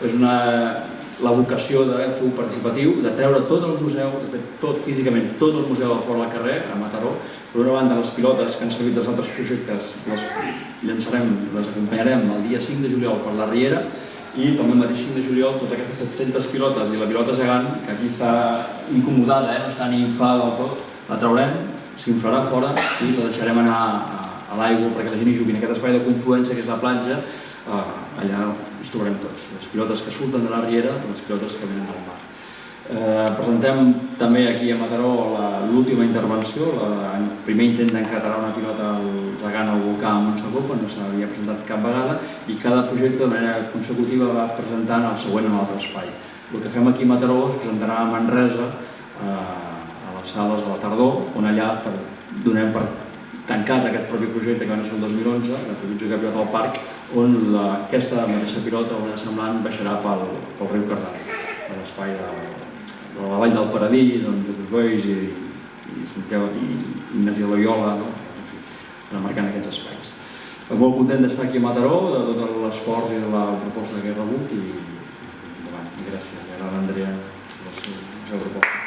És la vocació de fer-ho participatiu, de treure tot el museu, de fer físicament tot el museu a fora al carrer, a Mataró. Per una banda, les pilotes que han servit dels altres projectes les llançarem, les acompanyarem el dia 5 de juliol per la Riera, i també el mateix 5 de juliol totes aquestes 700 pilotes i la pilota gegant, que aquí està incomodada, no està ni inflada del tot, la traurem, s'inflarà fora i la deixarem anar a l'aigua perquè la gent hi jugui. En aquest espai de confluència que és la platja, allà ens trobarem tots, les pilotes que surten de la Riera i les pilotes que venen del mar. Presentem també aquí a Mataró l'última intervenció, el primer intent d'encaterar una pilota gegant al volcà a Montsecó, no s'havia presentat cap vegada, i cada projecte de manera consecutiva va presentant el següent en un altre espai. El que fem aquí a Mataró es presentarà a Manresa, a les sales a la tardor, on allà donem per tancat aquest propi projecte que va ser el 2011, la Projecció Pilota al Parc, on aquesta mateixa pilota o una semblant baixarà pel riu Cardà, a l'espai de la Vall del Paradís, on Jesús Boix i Ignasi Loyola, remarcant aquests espais. Molt content d'estar aquí a Mataró, de tot l'esforç i de la proposta que he rebut, i endavant, i gràcies. I ara l'Andrea, la seva proposta.